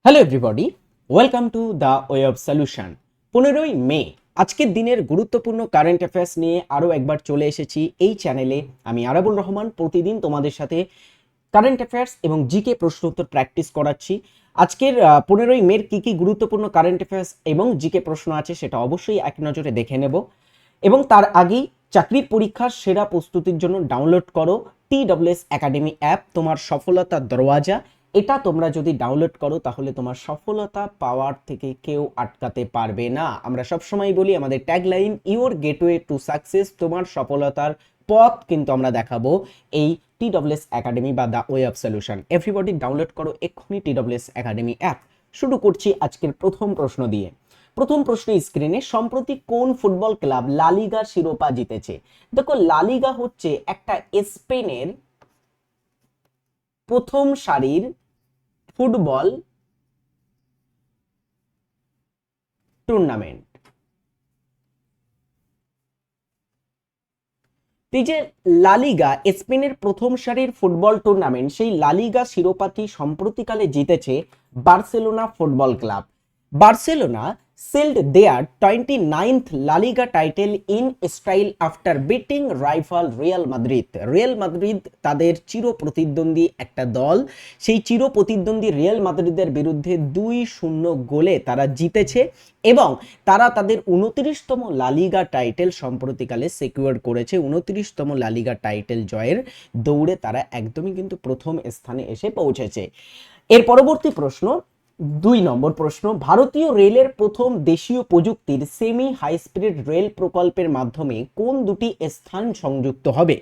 Hello everybody, welcome to the way of solution. 15ই May আজকের দিনের গুরুত্বপূর্ণ কারেন্ট অ্যাফেয়ার্স নিয়ে আরও একবার চলে এসেছি এই চ্যানেলে। আমি আরাবুল রহমান প্রতিদিন তোমাদের সাথে কারেন্ট অ্যাফেয়ার্স এবং জিকে প্রশ্ন উত্তর প্র্যাকটিস করাচ্ছি। আজকের 15ই মের কী কী গুরুত্বপূর্ণ কারেন্ট অ্যাফেয়ার্স এবং জিকে প্রশ্ন আছে সেটা অবশ্যই এক নজরে দেখে নেব। এবং তার আগেই চাকরির পরীক্ষার সেরা প্রস্তুতির জন্য ডাউনলোড করো TWS একাডেমি অ্যাপ, তোমার সফলতার দরওয়াজা। এটা তোমরা যদি ডাউনলোড করো তাহলে তোমার সফলতা পাওয়ার থেকে কেউ আটকাতে পারবে না। আমরা সবসময় বলি আমাদের tagline your gateway to success, তোমার সফলতার পথ কিন্তু আমরা দেখাবো এই TWS একাডেমি বা the way of solution. Everybody download করো এক্ষুনি TWS একাডেমি অ্যাপ। শুরু করছি আজকের প্রথম প্রশ্ন দিয়ে। প্রথম প্রশ্ন স্ক্রিনে, সম্প্রতি কোন ফুটবল ক্লাব লালিগা শিরোপা জিতেছে? দেখো, লালিগা হচ্ছে একটা স্পেনের প্রথম সারির ফুটবল টুর্নামেন্ট। এই যে লালিগা স্পেনের প্রথম সারির ফুটবল টুর্নামেন্ট, সেই লালিগা শিরোপাটি সম্প্রতিকালে জিতেছে Barcelona football club. Barcelona sealed their 29th La Liga title in style after beating rival Real Madrid. Real Madrid তাদের চির প্রতিদ্বন্দ্বী একটা দল, সেই চির প্রতিদ্বন্দ্বী রিয়াল মাদ্রিদের বিরুদ্ধে 2-0 গোলে তারা জিতেছে এবং তারা তাদের 29তম লালিগা টাইটেল সম্প্রতিকালে সিকিউর করেছে। 29তম লালিগা টাইটেল জয়ের দৌড়ে তারা একদমই কিন্তু প্রথম স্থানে এসে পৌঁছেছে। এর পরবর্তী প্রশ্ন, 2 নম্বর প্রশ্ন, ভারতীয় রেলের প্রথম দেশীয় প্রযুক্তির সেমি হাই স্পিড রেল প্রকল্পের মাধ্যমে কোন দুটি স্থান সংযুক্ত হবে?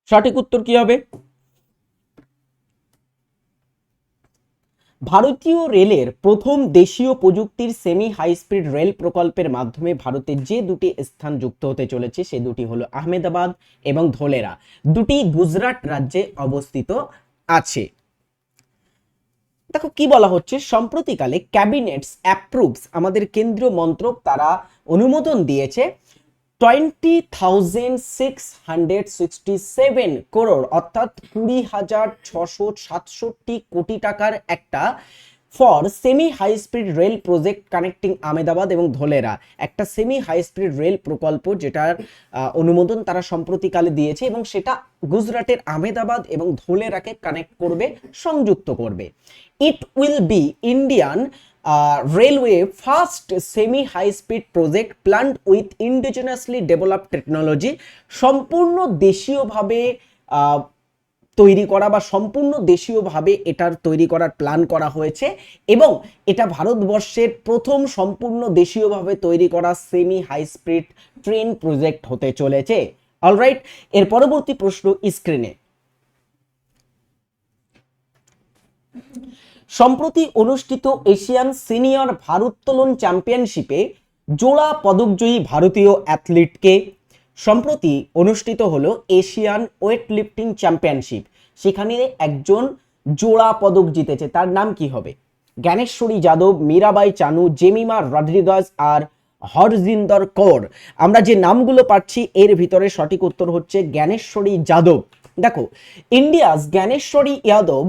সঠিক উত্তর কি হবে? ভারতীয় রেলের প্রথম দেশীয় প্রযুক্তির সেমি হাই স্পিড রেল প্রকল্পের মাধ্যমে ভারতের যে দুটি স্থান যুক্ত হতে চলেছে সে দুটি হলো আহমেদাবাদ এবং ধোলেরা, দুটি গুজরাট রাজ্যে অবস্থিত আছে। দেখো কি বলা হচ্ছে, সম্প্রতিকালে ক্যাবিনেটস অ্যাপ্রুভস, আমাদের কেন্দ্রীয় মন্ত্রক তারা অনুমোদন দিয়েছে 20,667 করোড় অর্থাৎ 20,667 কোটি টাকার একটা for semi high speed rail project connecting Ahmedabad এবং ধোলেরা, একটা সেমি হাই স্পিড রেল প্রকল্প যেটার অনুমোদন তারা সম্প্রতিকালে দিয়েছে এবং সেটা গুজরাটের আহমেদাবাদ এবং ধোলেরাকে কানেক্ট করবে, সংযুক্ত করবে। It will be Indian railway first semi high speed project planned with indigenously developed technology, সম্পূর্ণ দেশীয়ভাবে তৈরি করা বা সম্পূর্ণ দেশীয়ভাবে এটার তৈরি করার প্ল্যান করা হয়েছে এবং এটা ভারতবর্ষের প্রথম সম্পূর্ণ দেশীয়ভাবে তৈরি করা semi high speed train project হতে চলেছে। অলরাইট, এর পরবর্তী প্রশ্ন স্ক্রিনে। সম্প্রতি অনুষ্ঠিত এশিয়ান সিনিয়র ভারোত্তোলন চ্যাম্পিয়নশিপে জোড়া পদকজয়ী ভারতীয় অ্যাথলিটকে? সম্প্রতি অনুষ্ঠিত হলো এশিয়ান ওয়েট লিফটিং চ্যাম্পিয়নশিপ, সেখানে একজন জোড়া পদক জিতেছে, তার নাম কি হবে? জ্ঞানেশ্বরী যাদব, মীরাবাই চানু, জেমিমা রড্রিগাজ আর হরজিন্দর কৌর। আমরা যে নামগুলো পাচ্ছি এর ভিতরে সঠিক উত্তর হচ্ছে জ্ঞানেশ্বরী যাদব। দেখো, India's Gyaneshwari Yadav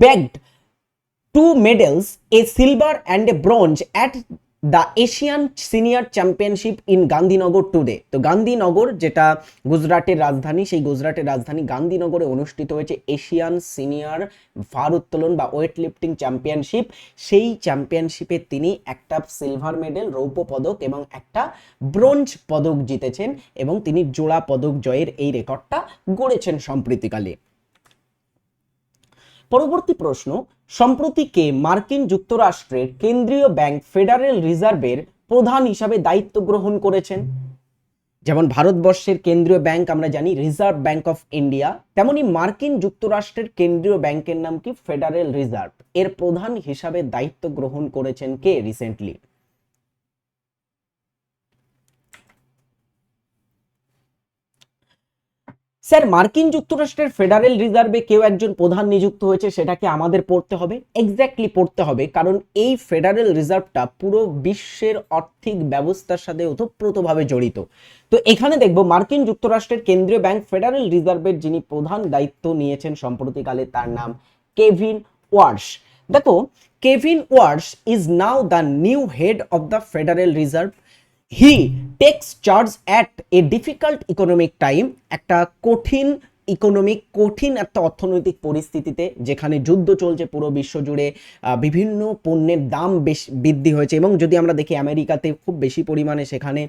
begged 2 medals, a silver and a bronze at the Asian Senior Championship in Gandhinagar today। তো গান্ধীনগর যেটা গুজরাটের রাজধানী, সেই গুজরাটের রাজধানী গান্ধীনগরে অনুষ্ঠিত হয়েছে এশিয়ান সিনিয়র ভারোত্তোলন বা ওয়েট লিফটিং চ্যাম্পিয়নশিপ। সেই চ্যাম্পিয়নশিপে তিনি একটা সিলভার মেডেল, রৌপ্য পদক এবং একটা ব্রোঞ্জ পদক জিতেছেন এবং তিনি জোড়া পদক জয়ের এই রেকর্ডটা গড়েছেন সম্প্রতিকালে। পরবর্তী প্রশ্ন, সম্প্রতি কে মার্কিন যুক্তরাষ্ট্রের কেন্দ্রীয় ব্যাংক ফেডারেল রিজার্ভের প্রধান হিসাবে দায়িত্ব গ্রহণ করেছেন? যেমন ভারতবর্ষের কেন্দ্রীয় ব্যাংক আমরা জানি রিজার্ভ ব্যাংক অফ ইন্ডিয়া, তেমনি মার্কিন যুক্তরাষ্ট্রের কেন্দ্রীয় ব্যাংকের নাম কি? Federal reserve. এর প্রধান হিসাবে দায়িত্ব গ্রহণ করেছেন কে রিসেন্টলি? স্যার মার্কিন যুক্তরাষ্ট্রের ফেডারেল রিজার্ভে কেউ একজন প্রধান নিযুক্ত হয়েছে, সেটাকে আমাদের পড়তে হবে, এক্স্যাক্টলি পড়তে হবে, কারণ এই ফেডারেল রিজার্ভটা পুরো বিশ্বের আর্থিক ব্যবস্থার সাথে ওতপ্রোতভাবে জড়িত। তো এখানে দেখবো মার্কিন যুক্তরাষ্ট্রের কেন্দ্রীয় ব্যাংক ফেডারেল রিজার্ভের যিনি প্রধান দায়িত্ব নিয়েছেন সম্প্রতিকালে, তার নাম কেভিন ওয়ার্শ। দেখো, Kevin Warsh is now the new head of the Federal Reserve. He takes charge at a difficult economic time, একটা কঠিন একটা অর্থনৈতিক পরিস্থিতিতে, যেখানে যুদ্ধ চলছে পুরো বিশ্ব জুড়ে, বিভিন্ন পণ্যের দাম বৃদ্ধি হয়েছে, এবং যদি আমরা দেখি আমেরিকাতে খুব বেশি পরিমাণে সেখানে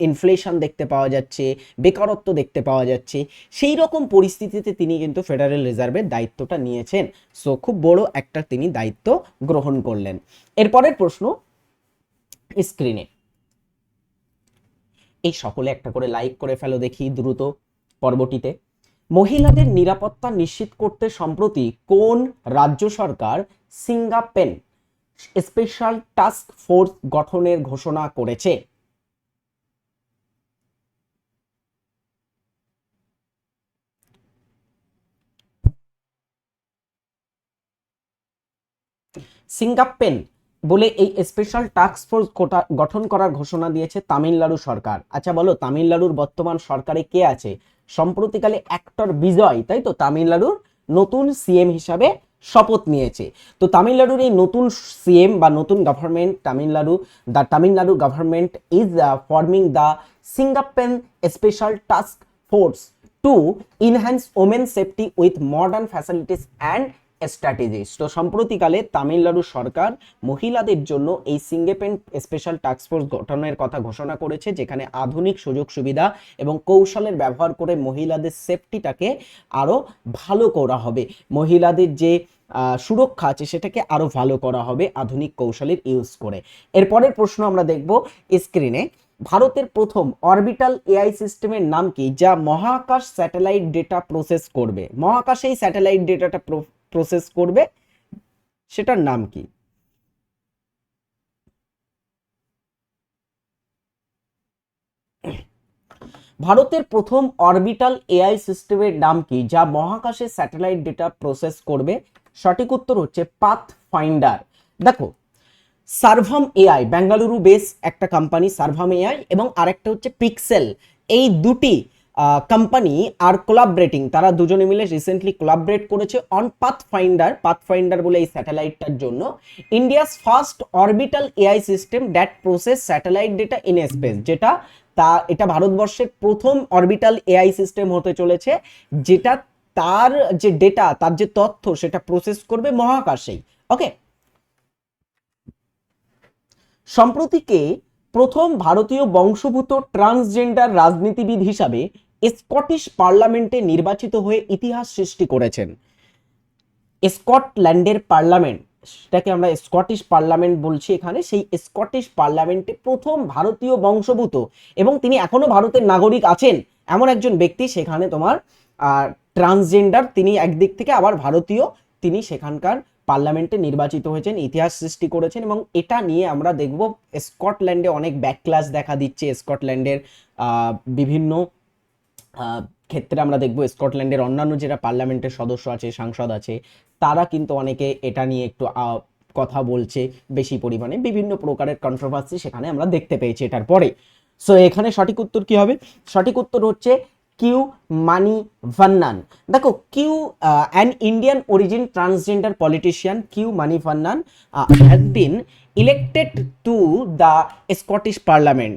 ইনফ্লেশন দেখতে পাওয়া যাচ্ছে, বেকারত্ব দেখতে পাওয়া যাচ্ছে, সেই রকম পরিস্থিতিতে তিনি কিন্তু ফেডারেল রিজার্ভের দায়িত্বটা নিয়েছেন। সো খুব বড় একটা তিনি দায়িত্ব গ্রহণ করলেন। এরপরের প্রশ্ন স্ক্রিনে, এই সকলে একটা করে লাইক করে ফেলো দেখি দ্রুত পর্বটিতে। মহিলাদের নিরাপত্তা নিশ্চিত করতে সম্প্রতি কোন রাজ্য সরকার সিঙ্গাপেন স্পেশাল টাস্ক ফোর্স গঠনের ঘোষণা করেছে? সিঙ্গাপেন বলে এই স্পেশাল টাস্ক ফোর্স গঠন করার ঘোষণা দিয়েছে তামিলনাড়ু সরকার। আচ্ছা বলো, তামিলনাড়ুর বর্তমান সরকারে কে আছে? সম্প্রতিকালে অ্যাক্টর বিজয়, তাই তো, তামিলনাড়ুর নতুন সিএম হিসাবে শপথ নিয়েছে। তো তামিলনাড়ুর এই নতুন সিএম বা নতুন government, Tamil Nadu government is forming the Singappenn special task force to enhance women safety with modern facilities and strategies. তো সম্প্রতিকালে তামিলনাড়ু সরকার মহিলাদের জন্য এই সিঙ্গাপেন স্পেশাল টাস্ক ফোর্স গঠনের কথা ঘোষণা করেছে, যেখানে আধুনিক সুযোগ সুবিধা এবং কৌশলের ব্যবহার করে মহিলাদের সেফটিটাকে আরো ভালো করা হবে, মহিলাদের যে সুরক্ষা আছে সেটাকে আরো ভালো করা হবে আধুনিক কৌশলের ইউজ করে। এরপরের প্রশ্ন আমরা দেখব স্ক্রিনে। ভারতের প্রথম অরবিটাল এআই সিস্টেমের নাম কি, যা মহাকাশ স্যাটেলাইট ডেটা প্রসেস করবে? মহাকাশে এই স্যাটেলাইট ডেটাটা প্রসেস করবে, সেটার নাম কি? ভারতের প্রথম অরবিটাল এআই সিস্টেমের নাম কি, যা মহাকাশে স্যাটেলাইট ডেটা প্রসেস করবে? সঠিক উত্তর হচ্ছে পাথ ফাইন্ডার। দেখো, সার্ভাম এআই বেঙ্গালুরু বেস একটা কোম্পানি, সার্ভাম এআই, এবং আরেকটা হচ্ছে পিক্সেল, এই দুটি কোম্পানি আর কোলাবরেটিং, তারা দুজনে মিলে রিসেন্টলি কোলাবরেট করেছে অন পাথফাইন্ডার বলে এই স্যাটেলাইটটার জন্য। India's first orbital AI system that process satellite data in space, এটা ভারতবর্ষের প্রথম অরবিটাল এআই সিস্টেম হতে চলেছে, যেটা তার যে ডেটা, তার যে তথ্য, সেটা প্রসেস করবে মহাকাশেই। ওকে, সম্প্রতিকে প্রথম ভারতীয় বংশোদ্ভূত ট্রান্সজেন্ডার রাজনীতিবিদ হিসাবে স্কটিশ পার্লামেন্টে নির্বাচিত হয়ে ইতিহাস সৃষ্টি করেছেন। স্কটল্যান্ডের পার্লামেন্ট, সেটাকে আমরা স্কটিশ পার্লামেন্ট বলছি এখানে, সেই স্কটিশ পার্লামেন্টে প্রথম ভারতীয় বংশোদ্ভূত এবং তিনি এখনো ভারতের নাগরিক আছেন এমন একজন ব্যক্তি, সেখানে তোমার ট্রান্সজেন্ডার, তিনি একদিক থেকে আবার ভারতীয়, তিনি সেখানকার পার্লামেন্টে নির্বাচিত হয়েছেন, ইতিহাস সৃষ্টি করেছেন। এবং এটা নিয়ে আমরা দেখব স্কটল্যান্ডে অনেক ব্যাকক্লাশ দেখা দিচ্ছে, স্কটল্যান্ডের বিভিন্ন ক্ষেত্রে আমরা দেখব স্কটল্যান্ডের অন্যান্য যারা পার্লামেন্টের সদস্য আছে, সাংসদ আছে, তারা কিন্তু অনেকে এটা নিয়ে একটু কথা বলছে বেশি পরিমাণে, বিভিন্ন প্রকারের কন্ট্রোভার্সি সেখানে আমরা দেখতে পেয়েছি এটার পরে। সো এখানে সঠিক উত্তর কি হবে? সঠিক উত্তর হচ্ছে কিউ মানিভান্নান। দেখো, Q an Indian origin transgender politician Q Manivannan has been elected to the Scottish parliament.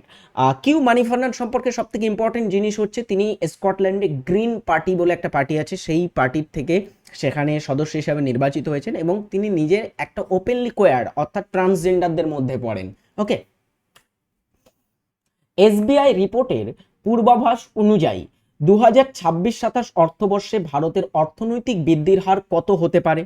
Q Manivannan সম্পর্কে সব থেকে ইম্পর্টেন্ট জিনিস হচ্ছে তিনি স্কটল্যান্ডে গ্রিন পার্টি বলে একটা পার্টি আছে, সেই পার্টির থেকে সেখানে সদস্য হিসাবে নির্বাচিত হয়েছেন, এবং তিনি নিজে একটা ওপেনলি কোয়ার্ড অর্থাৎ ট্রান্সজেন্ডারদের মধ্যে পড়েন। ওকে, এসবিআই রিপোর্টের পূর্বাভাস অনুযায়ী 2026-27 অর্থবর্ষে ভারতের অর্থনৈতিক বৃদ্ধির হার কত হতে পারে?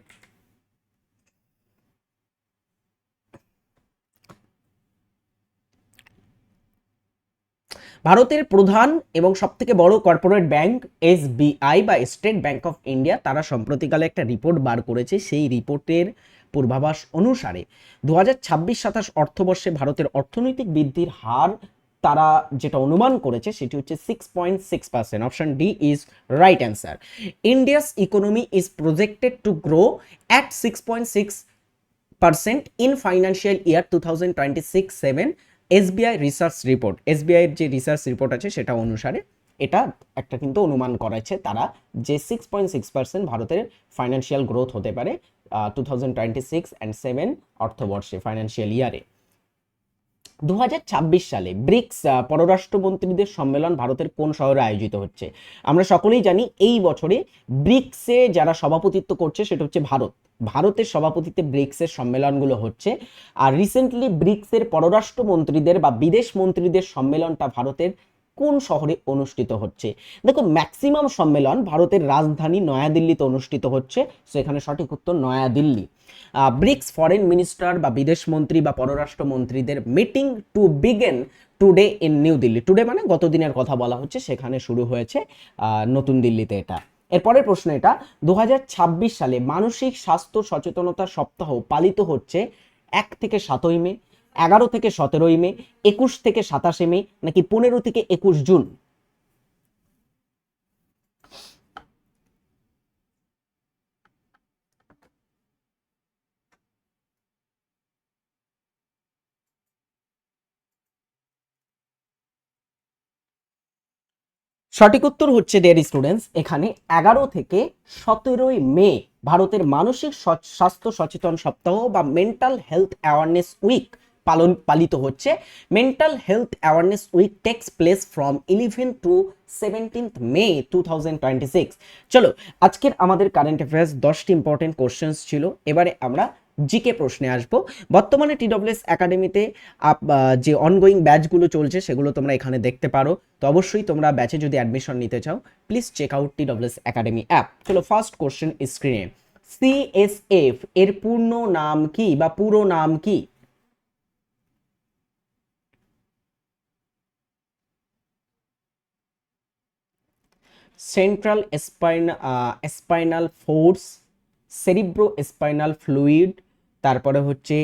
ভারতের প্রধান এবং সবথেকে বড় কর্পোরেট ব্যাংক এসবিআই বা স্টেট ব্যাংক অফ ইন্ডিয়া, তারা সম্প্রতিকালে একটা রিপোর্ট বার করেছে। সেই রিপোর্টের পূর্বাভাস অনুসারে 2026-27 অর্থবর্ষে ভারতের অর্থনৈতিক বৃদ্ধির হার তারা যেটা অনুমান করেছে সেটি হচ্ছে 6.6%। Option D is right answer. India's economy is projected to grow at 6.6% in financial year 2026-7 SBI research report. SBI এর যে রিসার্চ রিপোর্ট আছে সেটা অনুসারে এটা একটা কিন্তু অনুমান করেছে তারা যে 6.6% ভারতের ফাইন্যান্সিয়াল গ্রোথ হতে পারে 2026-7 অর্থবর্ষে, ফাইন্যান্সিয়াল ইয়ারে। 2026 সালে ব্রিক্স পররাষ্ট্রমন্ত্রীদের সম্মেলন ভারতের কোন শহরে আয়োজিত হচ্ছে? আমরা সকলেই জানি এই বছরে ব্রিক্সে যারা সভাপতিত্ব করছে সেটা হচ্ছে ভারত। ভারতের সভাপতিত্বে ব্রিক্সের সম্মেলনগুলো হচ্ছে। আর রিসেন্টলি ব্রিক্সের পররাষ্ট্রমন্ত্রীদের বা বিদেশ মন্ত্রীদের সম্মেলনটা ভারতের কোন শহরে অনুষ্ঠিত হচ্ছে? দেখো, ম্যাক্সিমাম সম্মেলন ভারতের রাজধানী নয়াদিল্লিতে অনুষ্ঠিত হচ্ছে, সো এখানে সঠিক উত্তর নয়াদিল্লি। ব্রিক্স ফরেন মিনিস্টার বা বিদেশ মন্ত্রী বা পররাষ্ট্র মন্ত্রীদের meeting to begin today in new Delhi. Today মানে গত দিনের কথা বলা হচ্ছে, সেখানে শুরু হয়েছে নতুন দিল্লিতে এটা। এরপরের প্রশ্ন এটা, 2026 সালে মানসিক স্বাস্থ্য সচেতনতা সপ্তাহ পালিত হচ্ছে 1 থেকে 7 মে, 11 থেকে 17 মে, 21 থেকে 27 মে, নাকি 15 থেকে 21 জুন? সঠিক উত্তর হচ্ছে ডিয়ার স্টুডেন্টস, এখানে 11 থেকে 17 মে ভারতের মানসিক স্বাস্থ্য সচেতন সপ্তাহ বা মেন্টাল হেলথ অ্যাওয়ারনেস উইক পালিত হচ্ছে। Mental health awareness week takes place from 11 টু 17 মে 2026। চলো, আজকের আমাদের কারেন্ট অ্যাফেয়ার্স 10টি ইম্পর্টেন্ট কোশ্চেন্স ছিল। এবারে আমরা জিকে প্রশ্নে আসবো। বর্তমানে টিডব্লিউএস একাডেমিতে যে অনগোয়িং ব্যাচগুলো চলছে সেগুলো তোমরা এখানে দেখতে পারো। তো অবশ্যই তোমরা ব্যাচে যদি অ্যাডমিশন নিতে চাও, please check out TWS academy app. চলো, ফার্স্ট কোশ্চেন স্ক্রিনে। সিএসএফ এর পূর্ণ নাম কি বা পুরো নাম কি? Central spinal force, cerebro spinal fluid, তারপরে হচ্ছে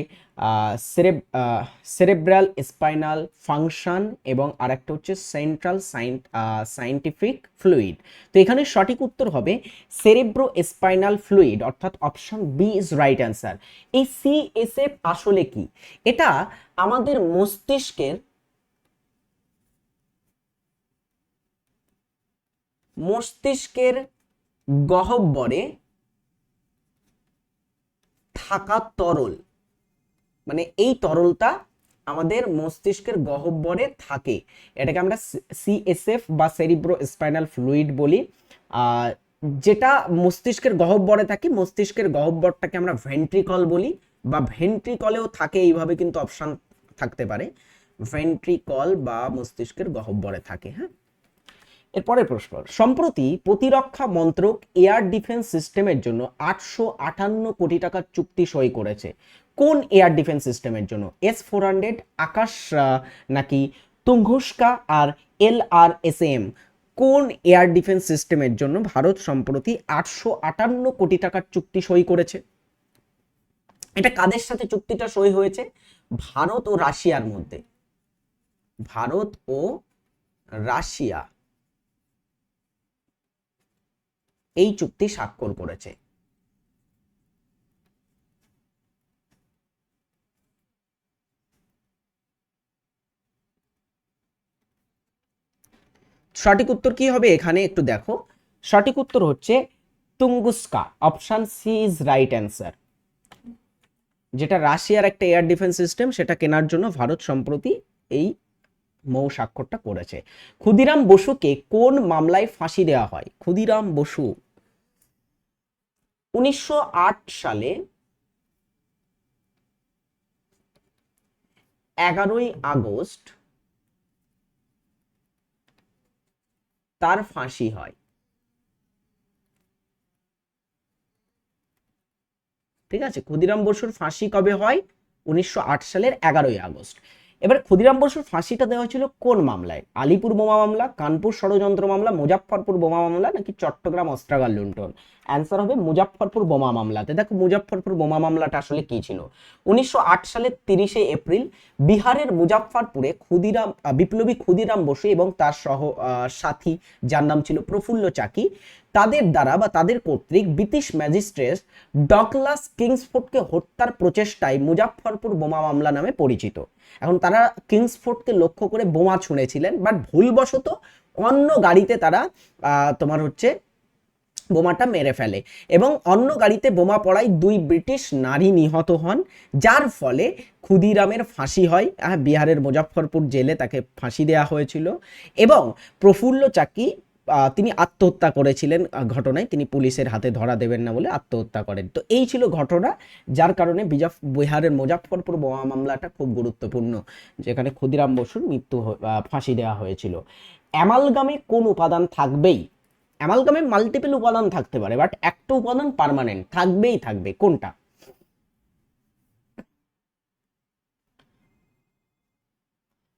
সেরেব্রাল স্পাইনাল ফাংশন, এবং আরেকটা হচ্ছে সেন্ট্রাল সাইন্টিফিক ফ্লুইড। তো এখানে সঠিক উত্তর হবে সেরেব্রো স্পাইনাল ফ্লুইড, অর্থাৎ option B is right answer. এই সিএসএফ আসলে কি? এটা আমাদের মস্তিষ্কের গহ্বরে থাকা তরল, মানে এই তরলটা আমাদের মস্তিষ্কের গহ্বরে থাকে, এটাকে আমরা সিএসএফ বা সেরিব্রো স্পাইনাল ফ্লুইড বলি। যেটা মস্তিষ্কের গহ্বরে থাকে, মস্তিষ্কের গহ্বরটাকে আমরা ভেন্ট্রিকল বলি, বা ভেন্ট্রিকলেও থাকে, এইভাবে কিন্তু অপশন থাকতে পারে, ভেন্ট্রিকল বা মস্তিষ্কের গহ্বরে থাকে। হ্যাঁ, এরপরের প্রশ্ন, সম্প্রতি প্রতিরক্ষা মন্ত্রক এয়ার ডিফেন্স সিস্টেমের জন্য 858 কোটি টাকার চুক্তি সই করেছে। কোন এয়ার ডিফেন্স সিস্টেমের জন্য? S-400, আকাশ নাকি তুঙ্গুস্কা আর LRSAM? কোন এয়ার ডিফেন্স সিস্টেমের জন্য ভারত সম্প্রতি 858 কোটি টাকার চুক্তি সই করেছে? এটা কাদের সাথে চুক্তিটা সই হয়েছে? ভারত ও রাশিয়ার মধ্যে। ভারত ও রাশিয়া এই চুক্তি স্বাক্ষর করেছে। সঠিক উত্তর কি হবে এখানে একটু দেখো। সঠিক উত্তর হচ্ছে Tunguska, option C is right answer. যেটা রাশিয়ার একটা এয়ার ডিফেন্স সিস্টেম, সেটা কেনার জন্য ভারত সম্প্রতি এই মৌ স্বাক্ষরটা করেছে। ক্ষুদিরাম বসুকে কোন মামলায় ফাঁসি দেওয়া হয়? ক্ষুদিরাম বসু 1908 সালে 11ই আগস্ট তার ফাঁসি হয়। ঠিক আছে, ক্ষুদিরাম বসুর ফাঁসি কবে হয়? 1908 সালের 11ই আগস্ট। এবার ক্ষুদিরাম বসুর ফাঁসিটা দেওয়া হয়েছিল কোন মামলায়? আলিপুর বোমা মামলা, কানপুর ষড়যন্ত্র মামলা, মুজাফফরপুর বোমা মামলা নাকি চট্টগ্রাম অস্ত্রাগার লুণ্ঠন? অ্যান্সার হবে মুজাফফরপুর বোমা মামলাতে। দেখো মুজাফফরপুর বোমা মামলাটা আসলে কি ছিল। 1908 সালের 30শে এপ্রিল বিহারের মুজাফফরপুরে বিপ্লবী ক্ষুদিরাম বসু এবং তার সাথী, যার নাম ছিল প্রফুল্ল চাকি, তাদের দ্বারা বা তাদের কর্তৃক ব্রিটিশ ম্যাজিস্ট্রেট ডগলাস কিংসফোর্ডকে হত্যার প্রচেষ্টায় মুজাফফরপুর বোমা মামলা নামে পরিচিত। এখন তারা কিংসফোর্ডকে লক্ষ্য করে বোমা ছুঁড়েছিলেন, বাট ভুলবশত অন্য গাড়িতে তারা তোমার হচ্ছে বোমাটা মেরে ফেলে এবং অন্য গাড়িতে বোমা পড়ায় 2 ব্রিটিশ নারী নিহত হন, যার ফলে ক্ষুদিরামের ফাঁসি হয়। বিহারের মুজাফফরপুর জেলে তাকে ফাঁসি দেওয়া হয়েছিল এবং প্রফুল্ল চাকি তিনি আত্মহত্যা করেছিলেন ঘটনায়, তিনি পুলিশের হাতে ধরা দেবেন না বলে আত্মহত্যা করেন। তো এই ছিল ঘটনা, যার কারণে বিহারের মুজাফফরপুর বোমা মামলাটা খুব গুরুত্বপূর্ণ, যেখানে ক্ষুদিরাম বসুর ফাঁসি দেওয়া হয়েছিল। অ্যামালগামে কোন উপাদান থাকবেই? অ্যামালগামে মাল্টিপল উপাদান থাকতে পারে, বাট একটা উপাদান পার্মানেন্ট থাকবেই থাকবে। কোনটা?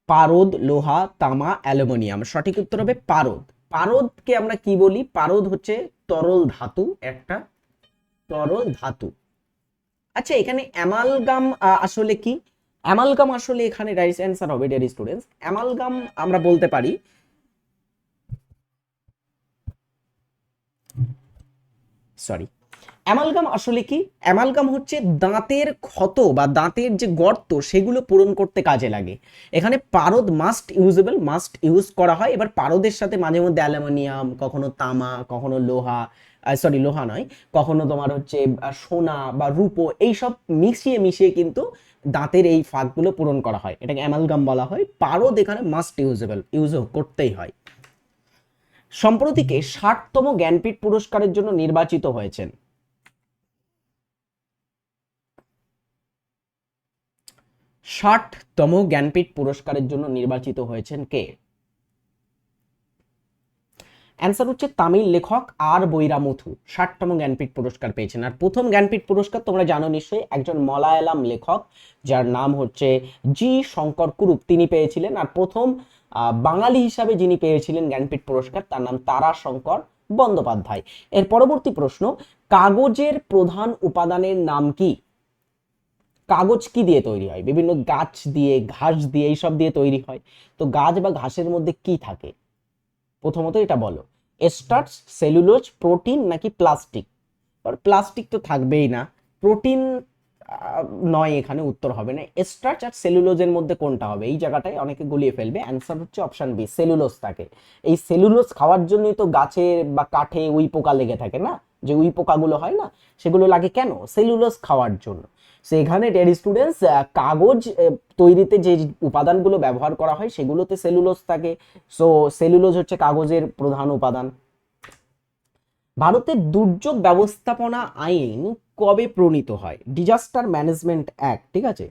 পারদ, লোহা, তামা, অ্যালুমিনিয়াম। সঠিক উত্তর হবে পারদ। পারদকে আমরা কি বলি? পারদ হচ্ছে তরল ধাতু, একটা তরল ধাতু। আচ্ছা, এখানে অ্যামালগাম আসলে কি? অ্যামালগাম আসলে এখানে রাইট অ্যান্সার হবে ডিয়ার স্টুডেন্টস। অ্যামালগাম আমরা বলতে পারি অ্যামালগাম আসলে কি? অ্যামালগাম হচ্ছে দাঁতের ক্ষত বা দাঁতের যে গর্ত সেগুলো পূরণ করতে কাজে লাগে। এখানে পারদ মাস্ট ইউজেবল, মাস্ট ইউজ করা হয়। এবার পারদের সাথে মাঝে মধ্যে অ্যালুমিনিয়াম, কখনো তামা, কখনো লোহা, লোহা নয়, কখনো তোমার হচ্ছে সোনা বা রূপো, এইসব মিশিয়ে মিশিয়ে কিন্তু দাঁতের এই ফাঁকগুলো পূরণ করা হয়, এটাকে অ্যামালগাম বলা হয়। পারদ এখানে মাস্ট ইউজেবল, ইউজ করতেই হয়। সম্প্রতিকে 60তম জ্ঞানপীঠ পুরস্কারের জন্য নির্বাচিত হয়েছেন 60তম জ্ঞানপীঠ পুরস্কারের জন্য নির্বাচিত হয়েছেন কে? অ্যান্সার হচ্ছে তামিল লেখক আর বৈরামুথু 60তম জ্ঞানপীঠ পুরস্কার পেয়েছেন। আর প্রথম জ্ঞানপীঠ পুরস্কার তোমরা জানো নিশ্চয়ই, একজন মলায়ালাম লেখক যার নাম হচ্ছে জি শঙ্কর কুরুপ, তিনি পেয়েছিলেন। আর প্রথম বাঙালি হিসাবে যিনি পেয়েছিলেন জ্ঞানপীঠ পুরস্কার, তার নাম তারাশঙ্কর বন্দ্যোপাধ্যায়। এর পরবর্তী প্রশ্ন, কাগজের প্রধান উপাদানের নাম কি? কাগজ কি দিয়ে তৈরি হয়? বিভিন্ন গাছ দিয়ে, ঘাস দিয়ে, এইসব দিয়ে তৈরি হয়। তো গাছ বা ঘাসের মধ্যে কি থাকে? প্রথমত এটা বলো, স্টার্চ, সেলুলোজ, প্রোটিন নাকি প্লাস্টিক? প্লাস্টিক তো থাকবেই না, প্রোটিন নয়, এখানে উত্তর হবে না। স্টার্চ আর সেলুলোজের মধ্যে কোনটা হবে? এই জায়গাটায় অনেকে গুলিয়ে ফেলবে। অ্যান্সার হচ্ছে অপশন বি, সেলুলোজ থাকে। এই সেলুলোজ খাওয়ার জন্যই তো গাছে বা কাঠে উই পোকা লেগে থাকে না, যে উই পোকাগুলো হয় না, সেগুলো লাগে কেন? সেলুলোজ খাওয়ার জন্য। সেখানে ডিয়ার স্টুডেন্টস, কাগজ তৈরিতে যে উপাদানগুলো ব্যবহার করা হয় সেগুলোতে সেলুলোজ থাকে। সো সেলুলোজ হচ্ছে কাগজের প্রধান উপাদান। ভারতের দুর্যোগ ব্যবস্থাপনা আইন কবে প্রণীত হয়? ডিজাস্টার ম্যানেজমেন্ট অ্যাক্ট, ঠিক আছে।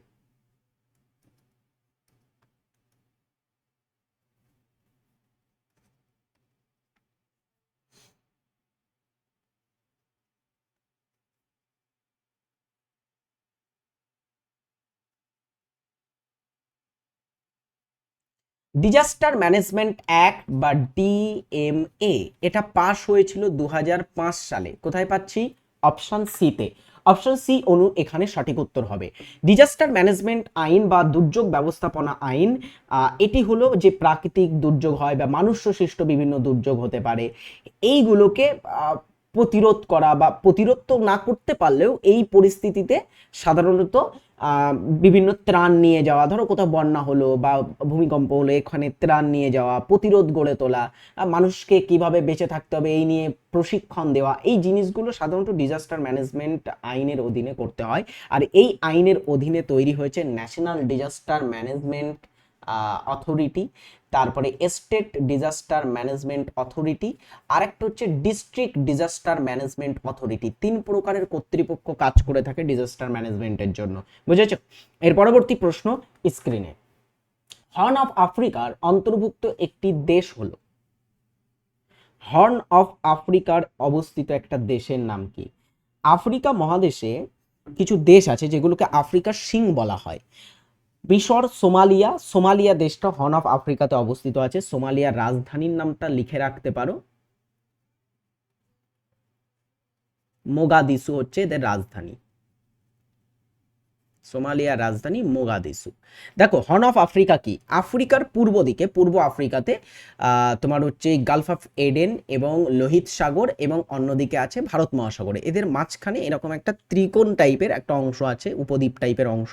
ডিজাস্টার ম্যানেজমেন্ট অ্যাক্ট বা ডিএমএ, এটা পাস হয়েছিল 2005 সালে। কোথায় পাচ্ছি? অপশন সিতে। অপশন সি অনু এখানে সঠিক উত্তর হবে। ডিজাস্টার ম্যানেজমেন্ট আইন বা দুর্যোগ ব্যবস্থাপনা আইন, এটি হলো যে প্রাকৃতিক দুর্যোগ হয় বা মানুষ্য সৃষ্ট বিভিন্ন দুর্যোগ হতে পারে, এইগুলোকে প্রতিরোধ করা বা প্রতিরোধ তো না করতে পারলেও এই পরিস্থিতিতে সাধারণত বিভিন্ন ত্রাণ নিয়ে যাওয়া, ধরো কোথাও বন্যা হলো বা ভূমিকম্প হলো, এখানে ত্রাণ নিয়ে যাওয়া, প্রতিরোধ গড়ে তোলা, মানুষকে কিভাবে বেঁচে থাকতে হবে এই নিয়ে প্রশিক্ষণ দেওয়া, এই জিনিসগুলো সাধারণত ডিজাস্টার ম্যানেজমেন্ট আইনের অধীনে করতে হয়। আর এই আইনের অধীনে তৈরি হয়েছে ন্যাশনাল ডিজাস্টার ম্যানেজমেন্ট অথরিটি, তারপরে স্টেট ডিজাস্টার ম্যানেজমেন্ট অথরিটি, আর একটা হচ্ছে ডিস্ট্রিক্ট ডিজাস্টার ম্যানেজমেন্ট অথরিটি। 3 প্রকারের কর্তৃপক্ষ কাজ করে থাকে ডিজাস্টার ম্যানেজমেন্টের জন্য, বুঝেছো? এর পরবর্তী প্রশ্ন স্ক্রিনে। হর্ন অফ আফ্রিকার অন্তর্ভুক্ত একটি দেশ হলো? হর্ন অফ আফ্রিকার অবস্থিত একটা দেশের নাম কি? আফ্রিকা মহাদেশে কিছু দেশ আছে যেগুলোকে আফ্রিকার সিং বলা হয়। মিশর, সোমালিয়া। সোমালিয়া দেশটা হর্ন অফ আফ্রিকাতে অবস্থিত আছে। সোমালিয়ার রাজধানীর নামটা লিখে রাখতে পারো, মোগাদিসু হচ্ছে এদের রাজধানী। সোমালিয়ার রাজধানী মোগাদিসু। দেখো হর্ন অফ আফ্রিকা কি, আফ্রিকার পূর্ব দিকে, পূর্ব আফ্রিকাতে তোমার হচ্ছে গালফ অফ এডেন এবং লোহিত সাগর, এবং অন্যদিকে আছে ভারত মহাসাগরে। এদের মাঝখানে এরকম একটা ত্রিকোণ টাইপের একটা অংশ আছে, উপদ্বীপ টাইপের অংশ,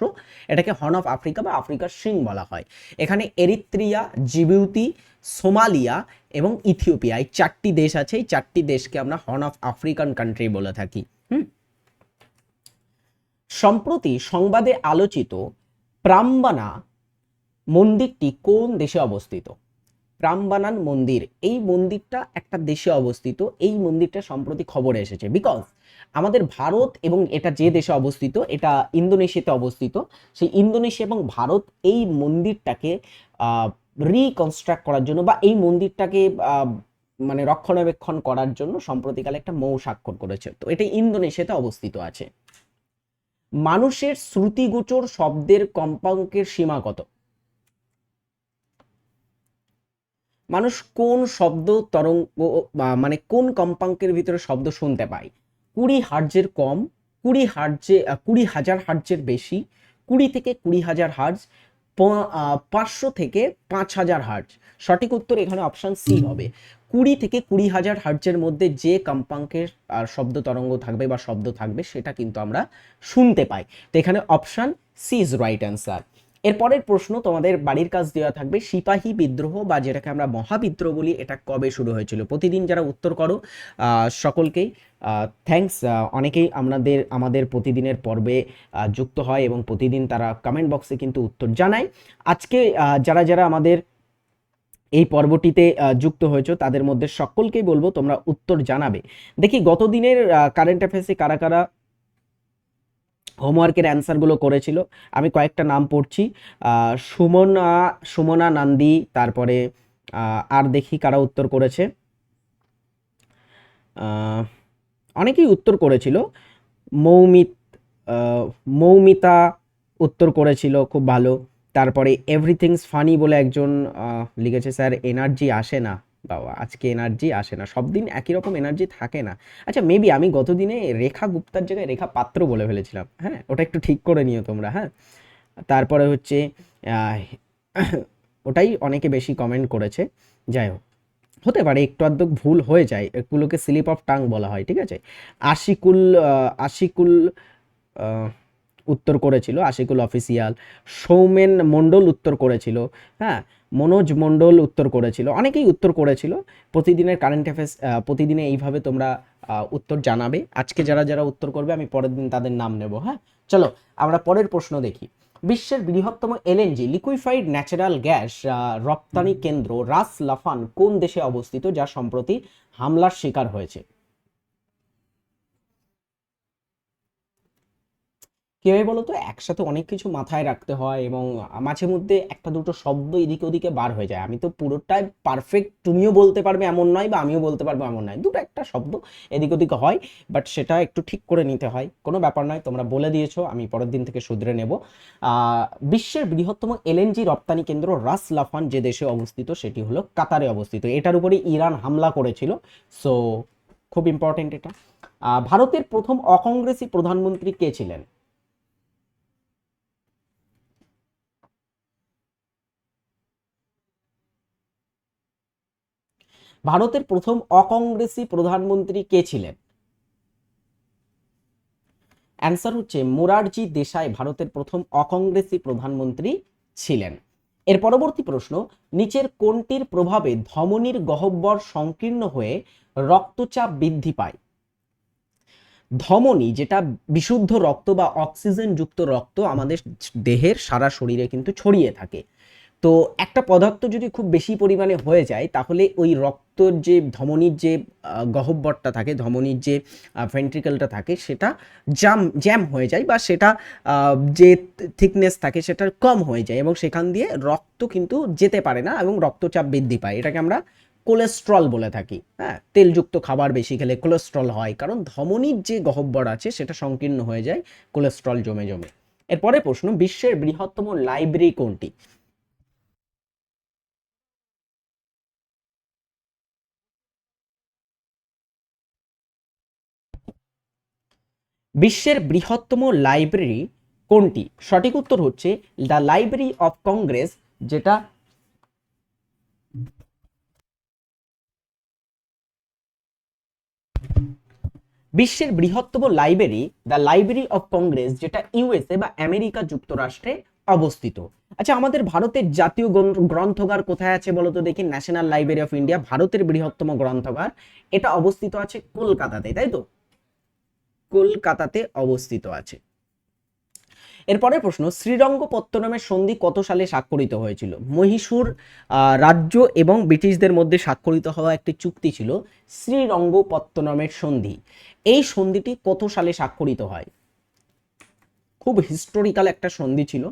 এটাকে হর্ন অফ আফ্রিকা বা আফ্রিকার শিং বলা হয়। এখানে এরিত্রিয়া, জিবুতি, সোমালিয়া এবং ইথিওপিয়া, এই চারটি দেশ আছে। এই চারটি দেশকে আমরা হর্ন অফ আফ্রিকান কান্ট্রি বলে থাকি। সম্প্রতি সংবাদে আলোচিত প্রাম্বানা মন্দিরটি কোন দেশে অবস্থিত? প্রাম্বানান মন্দির, এই মন্দিরটা একটা দেশে অবস্থিত। এই মন্দিরটা সম্প্রতি খবরে এসেছে, বিকজ আমাদের ভারত এবং এটা যে দেশে অবস্থিত, এটা ইন্দোনেশিয়াতে অবস্থিত। সেই ইন্দোনেশিয়া এবং ভারত এই মন্দিরটাকে রিকনস্ট্রাক্ট করার জন্য বা এই মন্দিরটাকে মানে রক্ষণাবেক্ষণ করার জন্য সম্প্রতিকালে একটা মৌ স্বাক্ষর করেছে। তো এটা ইন্দোনেশিয়াতে অবস্থিত আছে। মানুষের শ্রুতিগোচর শব্দের কম্পাঙ্কের সীমা কত? মানুষ কোন শব্দ তরঙ্গ মানে কোন কম্পাঙ্কের ভিতরে শব্দ শুনতে পায়? 20 হার্জের কম, 20 হাজার হার্জের বেশি, 20 থেকে 20,000 হার্জ, 500 থেকে 5,000 হার্জ। সঠিক উত্তর এখানে অপশন সি হবে। 20 থেকে 20,000 হার্জের মধ্যে যে কম্পাঙ্কের শব্দ তরঙ্গ থাকবে বা শব্দ থাকবে সেটা কিন্তু আমরা শুনতে পাই। তো এখানে option C is right answer. এরপরের প্রশ্ন তোমাদের বাড়ির কাজ দেওয়া থাকবে, সিপাহী বিদ্রোহ বা যেটাকে আমরা মহাবিদ্রোহ বলি, এটা কবে শুরু হয়েছিল? প্রতিদিন যারা উত্তর করো সকলকেই থ্যাঙ্কস। অনেকেই আমাদের প্রতিদিনের পর্বে যুক্ত হয় এবং প্রতিদিন তারা কমেন্ট বক্সে কিন্তু উত্তর জানায়। আজকে যারা যারা আমাদের এই পর্বটিতে যুক্ত হয়েছে তাদের মধ্যে সকলকেই বলবো তোমরা উত্তর জানাবে। দেখি গত দিনের কারেন্ট অ্যাফেয়ার্সে কারা কারা হোমওয়ার্কের অ্যান্সারগুলো করেছিল। আমি কয়েকটা নাম পড়ছি, সুমনা নান্দি, তারপরে আর দেখি কারা উত্তর করেছে। অনেকেই উত্তর করেছিল। মৌমিতা উত্তর করেছিল, খুব ভালো। তারপরে এভরিথিংস ফানি বলে একজন লিখেছে, স্যার এনার্জি আসে না। বাবা, আজকে এনার্জি আসে না, সব দিন একই রকম এনার্জি থাকে না। আচ্ছা, মেবি আমি গত দিনে রেখা গুপ্তার জায়গায় রেখা পাত্র বলে ফেলেছিলাম। হ্যাঁ, ওটা একটু ঠিক করে নিও তোমরা। হ্যাঁ, তারপরে হচ্ছে ওটাই অনেকে বেশি কমেন্ট করেছে। যাই হোক, হতে পারে একটু আধটু ভুল হয়ে যায়, এগুলোকে স্লিপ অফ টাং বলা হয়, ঠিক আছে। আশিকুল উত্তর করেছিল, আশিকুল অফিসিয়াল। সৌমেন মণ্ডল উত্তর করেছিল। হ্যাঁ, মনোজ মণ্ডল উত্তর করেছিল, অনেকেই উত্তর করেছিল। প্রতিদিনের কারেন্ট অ্যাফেয়ার্স প্রতিদিনে এইভাবে তোমরা উত্তর জানাবে। আজকে যারা যারা উত্তর করবে আমি পরের দিন তাদের নাম নেব। হ্যাঁ, চলো আমরা পরের প্রশ্ন দেখি। বিশ্বের বৃহত্তম এলএনজি লিকুইফাইড ন্যাচারাল গ্যাস রপ্তানি কেন্দ্র রাস লাফান কোন দেশে অবস্থিত, যা সম্প্রতি হামলার শিকার হয়েছে? কীভাবে বলো তো, একসাথে অনেক কিছু মাথায় রাখতে হয় এবং মাঝে মধ্যে একটা দুটো শব্দ এদিকে ওদিকে বার হয়ে যায়। আমি তো পুরোটাই পারফেক্ট, তুমিও বলতে পারবে এমন নয় বা আমিও বলতে পারবো এমন নয়, দুটো একটা শব্দ এদিক ওদিকে হয়, বাট সেটা একটু ঠিক করে নিতে হয়। কোনো ব্যাপার নয়, তোমরা বলে দিয়েছো, আমি পরের দিন থেকে শুধরে নেব। বিশ্বের বৃহত্তম এলএনজি রপ্তানি কেন্দ্র রাস লাফান যে দেশে অবস্থিত সেটি হলো কাতারে অবস্থিত। এটার উপরে ইরান হামলা করেছিল, সো খুব ইম্পর্টেন্ট এটা। ভারতের প্রথম অকংগ্রেসি প্রধানমন্ত্রী কে ছিলেন? ভারতের প্রথম অকংগ্রেসি প্রধানমন্ত্রী কে ছিলেন? অ্যান্সার হচ্ছে মোরারজি দেশাই ভারতের প্রথম অকংগ্রেসি প্রধানমন্ত্রী ছিলেন। এর পরবর্তী প্রশ্ন, নিচের কোনটির প্রভাবে ধমনীর গহ্বর সংকীর্ণ হয়ে রক্তচাপ বৃদ্ধি পায়? ধমনী, যেটা বিশুদ্ধ রক্ত বা অক্সিজেন যুক্ত রক্ত আমাদের দেহের সারা শরীরে কিন্তু ছড়িয়ে থাকে। তো একটা পদার্থ যদি খুব বেশি পরিমাণে হয়ে যায় তাহলে ওই রক্তর যে ধমনীর যে গহ্বরটা থাকে, ধমনীর যে ভেন্ট্রিকলটা থাকে সেটা জ্যাম হয়ে যায় বা সেটা যে থিকনেস থাকে সেটা কম হয়ে যায় এবং সেখান দিয়ে রক্ত কিন্তু যেতে পারে না এবং রক্তচাপ বৃদ্ধি পায়। এটাকে আমরা কোলেস্ট্রল বলে থাকি। হ্যাঁ, তেলযুক্ত খাবার বেশি খেলে কোলেস্ট্রল হয়, কারণ ধমনীর যে গহ্বর আছে সেটা সংকীর্ণ হয়ে যায় কোলেস্ট্রল জমে জমে। এরপরে প্রশ্ন, বিশ্বের বৃহত্তম লাইব্রেরি কোনটি? বিশ্বের বৃহত্তম লাইব্রেরি কোনটি? সঠিক উত্তর হচ্ছে দ্য লাইব্রেরি অফ কংগ্রেস, যেটা বিশ্বের বৃহত্তম library the library of Congress, যেটা ইউএসএ বা আমেরিকা যুক্তরাষ্ট্রে অবস্থিত। আচ্ছা, আমাদের ভারতের জাতীয় গ্রন্থাগার কোথায় আছে বলো তো দেখি? ন্যাশনাল লাইব্রেরি অফ ইন্ডিয়া, ভারতের বৃহত্তম গ্রন্থাগার, এটা অবস্থিত আছে কলকাতাতে, তাই তো? কলকাতাতে অবস্থিত আছে। এরপরের প্রশ্ন, শ্রীরঙ্গপত্তনমের সন্ধি কত সালে স্বাক্ষরিত হয়েছিল? মহীশূর রাজ্য এবং ব্রিটিশদের মধ্যে স্বাক্ষরিত হওয়া একটি চুক্তি ছিল শ্রীরঙ্গপত্তনমের সন্ধি। এই সন্ধিটি কত সালে স্বাক্ষরিত হয়? খুব হিস্টোরিক্যাল একটা সন্ধি ছিল।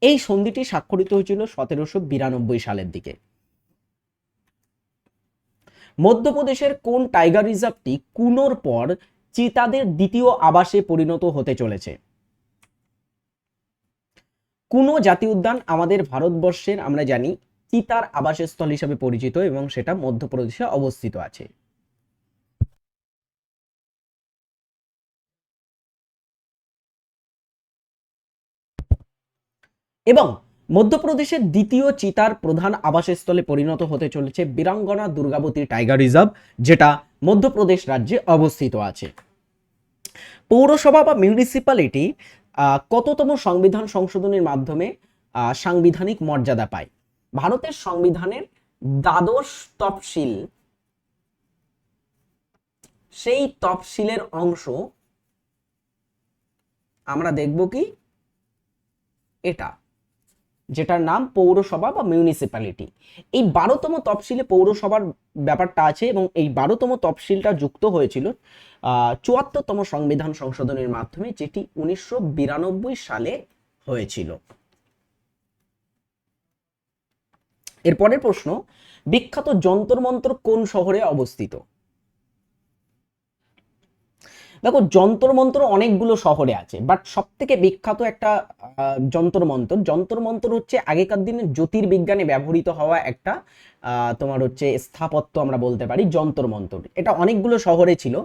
এই সন্ধিটি স্বাক্ষরিত হয়েছিল 1792 সালের দিকে। মধ্যপ্রদেশের কোন টাইগার রিজার্ভটি কুনোর পর চিতাদের দ্বিতীয় আবাসে পরিণত হতে চলেছে? কুনো জাতীয় উদ্যান আমাদের ভারতবর্ষের, আমরা জানি, চিতার আবাসস্থল হিসেবে পরিচিত এবং সেটা মধ্যপ্রদেশে অবস্থিত আছে। এবং মধ্যপ্রদেশের দ্বিতীয় চিতার প্রধান আবাসস্থলে পরিণত হতে চলেছে বীরাঙ্গনা দুর্গাবতী টাইগার রিজার্ভ, যেটা মধ্যপ্রদেশ রাজ্যে অবস্থিত আছে। পৌরসভা বা মিউনিসিপ্যালিটি কততম সংবিধান সংশোধনের মাধ্যমে সাংবিধানিক মর্যাদা পায়? ভারতের সংবিধানের দ্বাদশ তফসিল, সেই তফসিলের অংশ আমরা দেখব কি এটা, যেটার নাম পৌরসভা বা মিউনিসিপ্যালিটি। এই 12তম তফসিলে পৌরসভার ব্যাপারটা আছে এবং এই 12তম তফসিলটা যুক্ত হয়েছিল 74তম সংবিধান সংশোধনের মাধ্যমে, যেটি 1992 সালে হয়েছিল। এরপরের প্রশ্ন, বিখ্যাত যন্তর মন্তর কোন শহরে অবস্থিত? দেখো, যন্তর মন্তর অনেকগুলো শহরে আছে, বাট সব থেকে বিখ্যাত একটা যন্তর মন্তর হচ্ছে আগেকার দিনে জ্যোতির্বিজ্ঞানে ব্যবহৃত হওয়া একটা তোমার হচ্ছে স্থাপত্য আমরা বলতে পারি যন্তর মন্তর। এটা অনেকগুলো শহরে ছিল,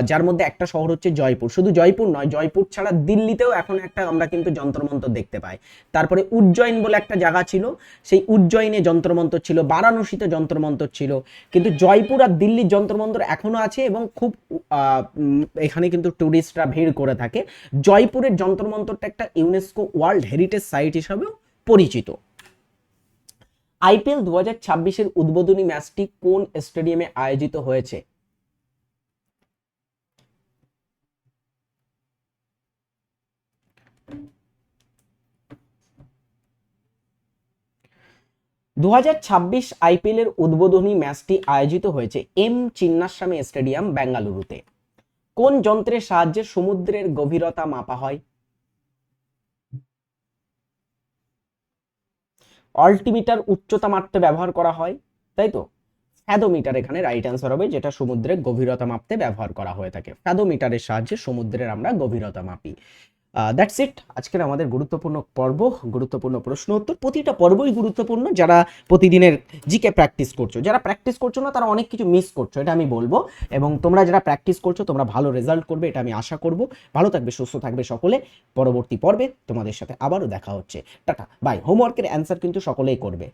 যার মধ্যে একটা শহর হচ্ছে জয়পুর। শুধু জয়পুর নয়, জয়পুর ছাড়া দিল্লিতেও এখন একটা আমরা কিন্তু যন্তর মন্তর দেখতে পাই। তারপরে উজ্জয়ন বলে একটা জায়গা ছিল, সেই উজ্জয়নে যন্তর মন্তর ছিল, বারাণসীতে যন্তর মন্তর ছিল, কিন্তু জয়পুর আর দিল্লির যন্তর মন্তর এখনো আছে এবং খুব এখানে কিন্তু টুরিস্টরা ভিড় করে থাকে। জয়পুরের যন্তর মন্তরটা একটা ইউনেস্কো ওয়ার্ল্ড হেরিটেজ সাইট হিসাবেও পরিচিত। আইপিএল 2026-এর উদ্বোধনী ম্যাচটি কোন স্টেডিয়ামে আয়োজিত হয়েছে? আইপিএল এর উদ্বোধনী ম্যাচটি আয়োজিত হয়েছে এম চিন্নাস্বামী স্টেডিয়াম, বেঙ্গালুরুতে। কোন যন্ত্রের সাহায্যে সমুদ্রের গভীরতা মাপা হয়? অল্টিমিটার উচ্চতা মাপতে ব্যবহার করা হয়, তাই তো? ফ্যাদোমিটার এখানে রাইট অ্যান্সার হবে, যেটা সমুদ্রের গভীরতা মাপতে ব্যবহার করা হয়ে থাকে। ফ্যাদোমিটারের সাহায্যে সমুদ্রের আমরা গভীরতা মাপি। দ্যাটস ইট, আজকের আমাদের গুরুত্বপূর্ণ পর্ব, গুরুত্বপূর্ণ প্রশ্ন উত্তর। প্রতিটা পর্বই গুরুত্বপূর্ণ। যারা প্রতিদিনের জিকে প্র্যাকটিস করছো, যারা প্র্যাকটিস করছো না তারা অনেক কিছু মিস করছো, এটা আমি বলবো। এবং তোমরা যারা প্র্যাকটিস করছো তোমরা ভালো রেজাল্ট করবে, এটা আমি আশা করব। ভালো থাকবে, সুস্থ থাকবে সকলে। পরবর্তী পর্বে তোমাদের সাথে আবারও দেখা হচ্ছে। Tata, by. হোমওয়ার্কের অ্যান্সার কিন্তু সকলেই করবে।